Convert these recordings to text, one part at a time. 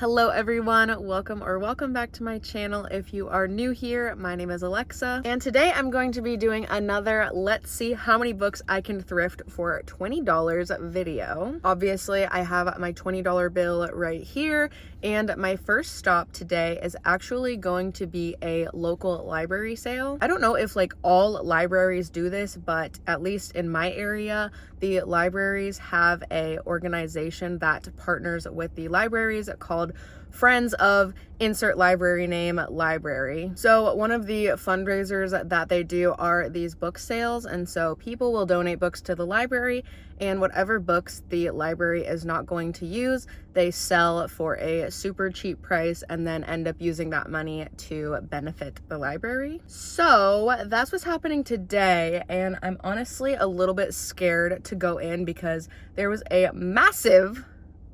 Hello everyone, welcome back to my channel. If you are new here, my name is Alexa, and today I'm going to be doing another let's see how many books I can thrift for $20 video. Obviously, I have my $20 bill right here, and my first stop today is actually going to be a local library sale. I don't know if like all libraries do this, but at least in my area, the libraries have a organization that partners with the libraries called Friends of insert library name library. So one of the fundraisers that they do are these book sales, and so people will donate books to the library, and whatever books the library is not going to use, they sell for a super cheap price and then end up using that money to benefit the library. So that's what's happening today, and I'm honestly a little bit scared to go in because there was a massive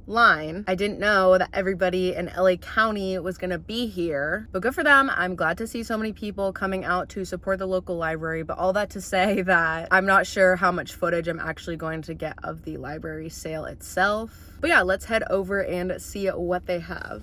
line. I didn't know that everybody in LA County was gonna be here, but good for them. I'm glad to see so many people coming out to support the local library, but all that to say that I'm not sure how much footage I'm actually going to get of the library sale itself. But yeah, let's head over and see what they have.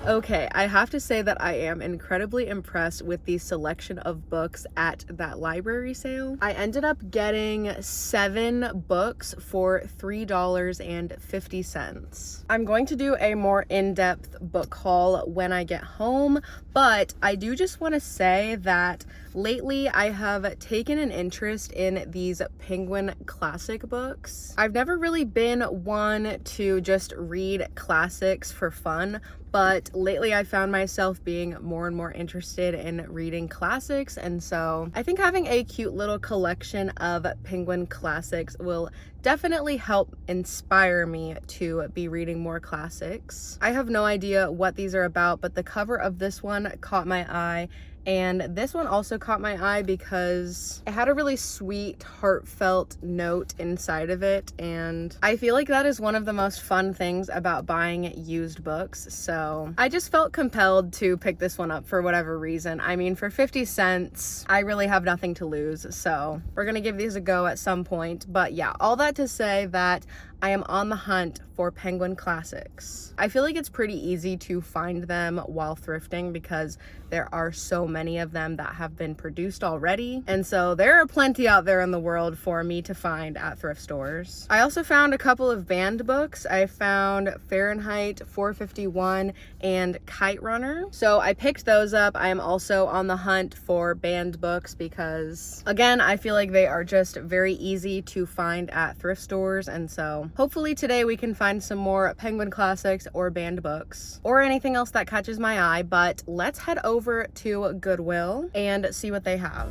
Okay, I have to say that I am incredibly impressed with the selection of books at that library sale. I ended up getting 7 books for $3.50. I'm going to do a more in-depth book haul when I get home, but I do just want to say that lately I have taken an interest in these Penguin classic books. I've never really been one to just read classics for fun, but lately I found myself being more and more interested in reading classics, and so I think having a cute little collection of Penguin classics will definitely help inspire me to be reading more classics. I have no idea what these are about, but the cover of this one caught my eye, and this one also caught my eye because it had a really sweet, heartfelt note inside of it, and I feel like that is one of the most fun things about buying used books, so I just felt compelled to pick this one up for whatever reason. I mean, for 50 cents, I really have nothing to lose, so we're gonna give these a go at some point. But yeah, all that to say that I am on the hunt for Penguin classics. I feel like it's pretty easy to find them while thrifting because there are so many of them that have been produced already, and so there are plenty out there in the world for me to find at thrift stores. I also found a couple of banned books. I found Fahrenheit 451 and Kite Runner, so I picked those up. I am also on the hunt for banned books because, again, I feel like they are just very easy to find at thrift stores, and so hopefully today we can find some more Penguin classics or banned books or anything else that catches my eye. But let's head over to Goodwill and see what they have.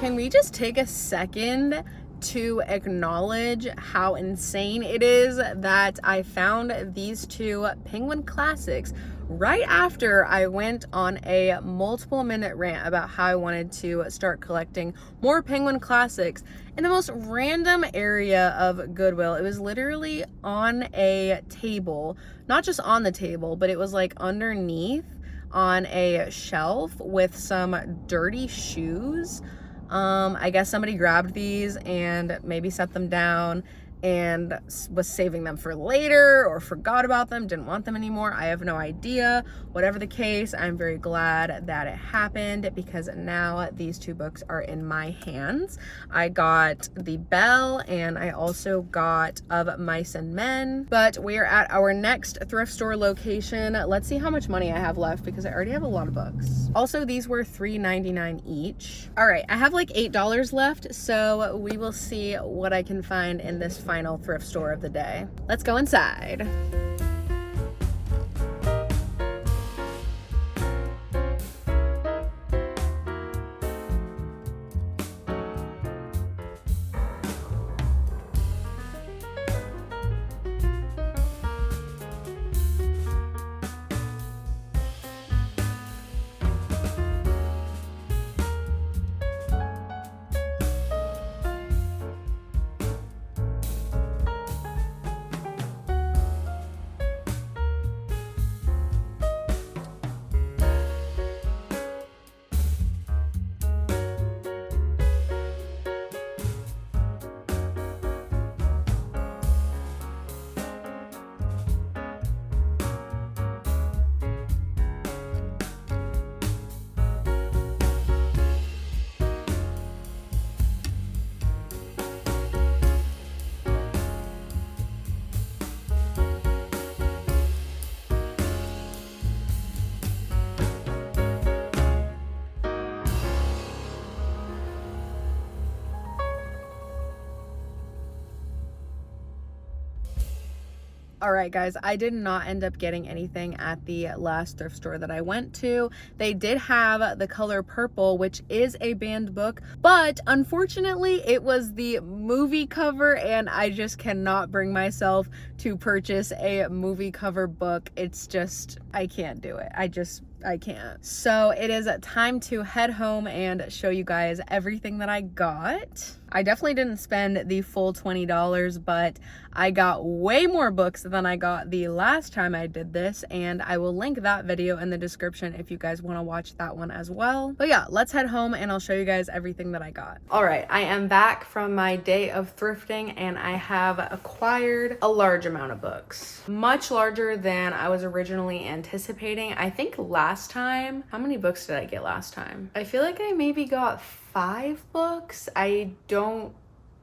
Can we just take a second to acknowledge how insane it is that I found these two Penguin classics right after I went on a multiple minute rant about how I wanted to start collecting more Penguin classics in the most random area of Goodwill. It was literally on a table, not just on the table, but it was like underneath on a shelf with some dirty shoes. I guess somebody grabbed these and maybe set them down and was saving them for later or forgot about them, didn't want them anymore. I have no idea. Whatever the case, I'm very glad that it happened because now these two books are in my hands. I got The Bell and I also got Of Mice and Men, but we are at our next thrift store location. Let's see how much money I have left because I already have a lot of books. Also, these were $3.99 each. All right, I have like $8 left, so we will see what I can find in this final thrift store of the day. Let's go inside. All right, guys, I did not end up getting anything at the last thrift store that I went to. They did have The Color Purple, which is a banned book, but unfortunately it was the movie cover and I just cannot bring myself to purchase a movie cover book. It's just, I can't do it. I can't. So it is time to head home and show you guys everything that I got. I definitely didn't spend the full $20, but I got way more books than I got the last time I did this, and I will link that video in the description if you guys want to watch that one as well. But yeah, let's head home and I'll show you guys everything that I got. All right, I am back from my day of thrifting and I have acquired a large amount of books. Much larger than I was originally anticipating. I think last time, how many books did I get last time? I feel like I maybe got 5 books. I don't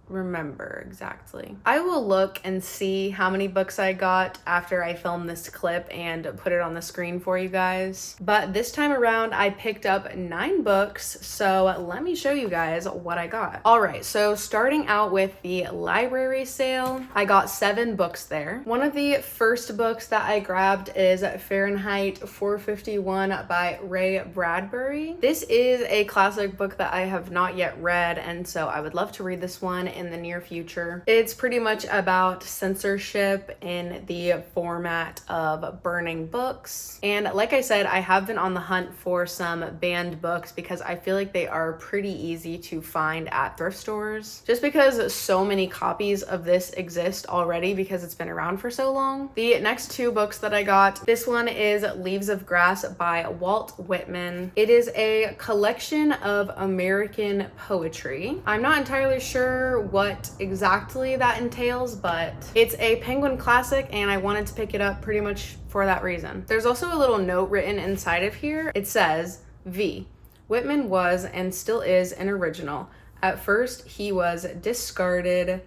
remember exactly. I will look and see how many books I got after I film this clip and put it on the screen for you guys. But this time around I picked up 9 books, so let me show you guys what I got. All right, so starting out with the library sale, I got 7 books there. One of the first books that I grabbed is Fahrenheit 451 by Ray Bradbury. This is a classic book that I have not yet read, and so I would love to read this one in the near future. It's pretty much about censorship in the format of burning books. And like I said, I have been on the hunt for some banned books because I feel like they are pretty easy to find at thrift stores. Just because so many copies of this exist already because it's been around for so long. The next 2 books that I got, this one is Leaves of Grass by Walt Whitman. It is a collection of American poetry. I'm not entirely sure what exactly that entails, but it's a Penguin classic and I wanted to pick it up pretty much for that reason. There's also a little note written inside of here. It says, V. Whitman was and still is an original. At first he was discarded,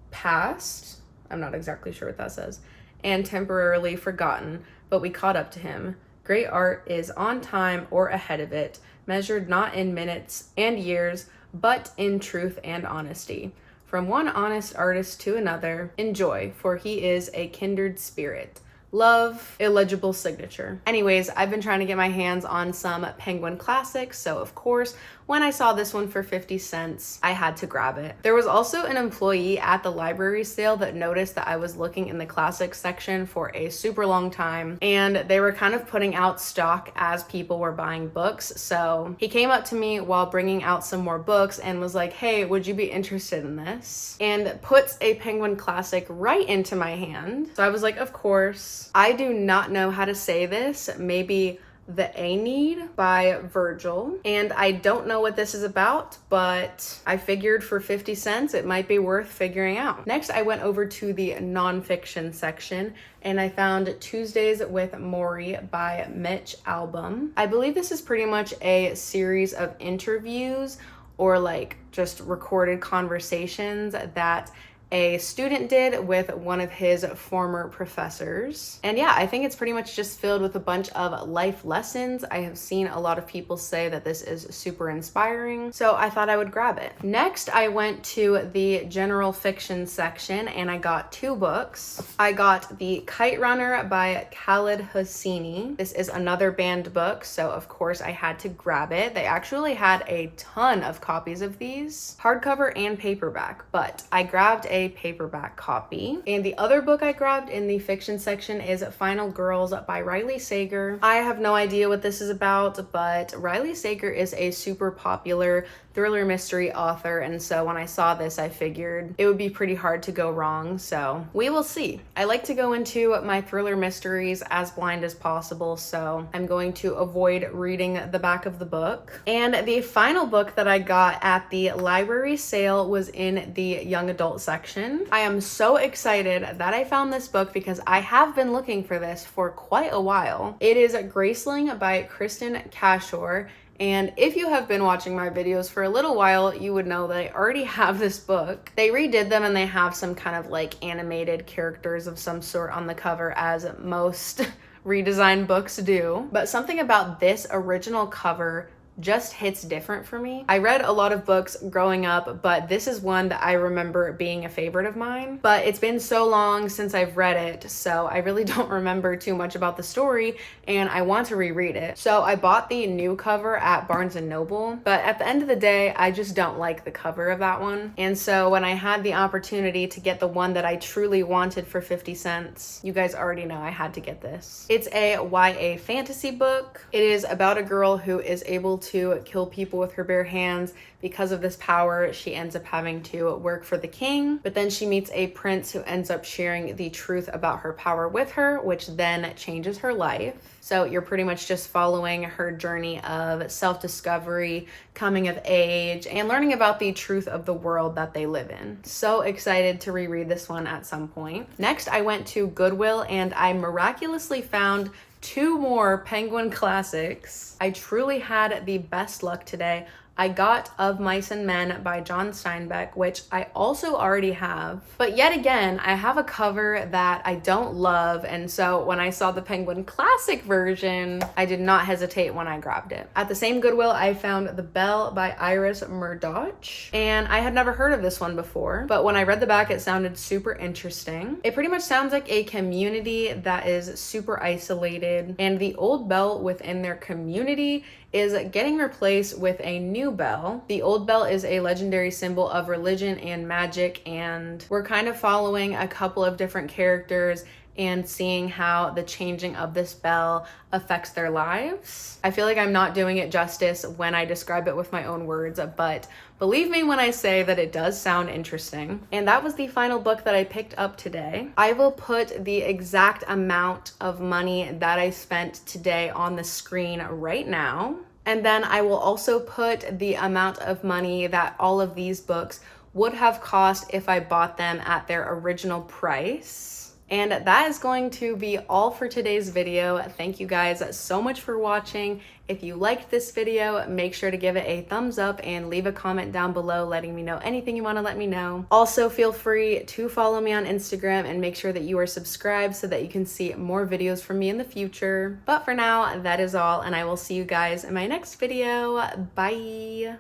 passed, I'm not exactly sure what that says, and temporarily forgotten, but we caught up to him. Great art is on time or ahead of it, measured not in minutes and years, but in truth and honesty. From one honest artist to another, enjoy, for he is a kindred spirit. Love, illegible signature. Anyways, I've been trying to get my hands on some Penguin classics, so of course, when I saw this one for 50 cents, I had to grab it. There was also an employee at the library sale that noticed that I was looking in the classics section for a super long time, and they were kind of putting out stock as people were buying books. So he came up to me while bringing out some more books and was like, hey, would you be interested in this? And puts a Penguin classic right into my hand. So I was like, of course. I do not know how to say this. Maybe the Aeneid by Virgil. And I don't know what this is about, but I figured for 50 cents, it might be worth figuring out. Next, I went over to the nonfiction section and I found Tuesdays with Morrie by Mitch Albom. I believe this is pretty much a series of interviews or like just recorded conversations that a student did with one of his former professors. And yeah, I think it's pretty much just filled with a bunch of life lessons. I have seen a lot of people say that this is super inspiring, so I thought I would grab it. Next, I went to the general fiction section and I got 2 books. I got the Kite Runner by Khaled Hosseini. This is another banned book, so of course I had to grab it. They actually had a ton of copies of these, hardcover and paperback, but I grabbed a paperback copy. And the other book I grabbed in the fiction section is Final Girls by Riley Sager. I have no idea what this is about, but Riley Sager is a super popular thriller mystery author, and so when I saw this, I figured it would be pretty hard to go wrong, so we will see. I like to go into my thriller mysteries as blind as possible, so I'm going to avoid reading the back of the book. And the final book that I got at the library sale was in the young adult section. I am so excited that I found this book because I have been looking for this for quite a while. It is Graceling by Kristin Cashore. And if you have been watching my videos for a little while, you would know that I already have this book. They redid them and they have some kind of like animated characters of some sort on the cover, as most redesigned books do. But something about this original cover just hits different for me. I read a lot of books growing up, but this is one that I remember being a favorite of mine. But it's been so long since I've read it, so I really don't remember too much about the story, and I want to reread it. So I bought the new cover at Barnes & Noble, but at the end of the day, I just don't like the cover of that one. And so when I had the opportunity to get the one that I truly wanted for 50 cents, you guys already know I had to get this. It's a YA fantasy book. It is about a girl who is able to kill people with her bare hands. Because of this power, she ends up having to work for the king, but then she meets a prince who ends up sharing the truth about her power with her, which then changes her life. So you're pretty much just following her journey of self-discovery, coming of age, and learning about the truth of the world that they live in. So excited to reread this one at some point. Next, I went to Goodwill and I miraculously found 2 more Penguin classics. I truly had the best luck today. I got Of Mice and Men by John Steinbeck, which I also already have. But yet again, I have a cover that I don't love, and so when I saw the Penguin Classic version, I did not hesitate when I grabbed it. At the same Goodwill, I found The Bell by Iris Murdoch, and I had never heard of this one before, but when I read the back, it sounded super interesting. It pretty much sounds like a community that is super isolated, and the old bell within their community is getting replaced with a new bell. The old bell is a legendary symbol of religion and magic, and we're kind of following a couple of different characters and seeing how the changing of this bell affects their lives. I feel like I'm not doing it justice when I describe it with my own words, but believe me when I say that it does sound interesting. And that was the final book that I picked up today. I will put the exact amount of money that I spent today on the screen right now. And then I will also put the amount of money that all of these books would have cost if I bought them at their original price. And that is going to be all for today's video. Thank you guys so much for watching. If you liked this video, make sure to give it a thumbs up and leave a comment down below letting me know anything you want to let me know. Also, feel free to follow me on Instagram and make sure that you are subscribed so that you can see more videos from me in the future. But for now, that is all, and I will see you guys in my next video. Bye!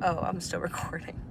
Oh, I'm still recording.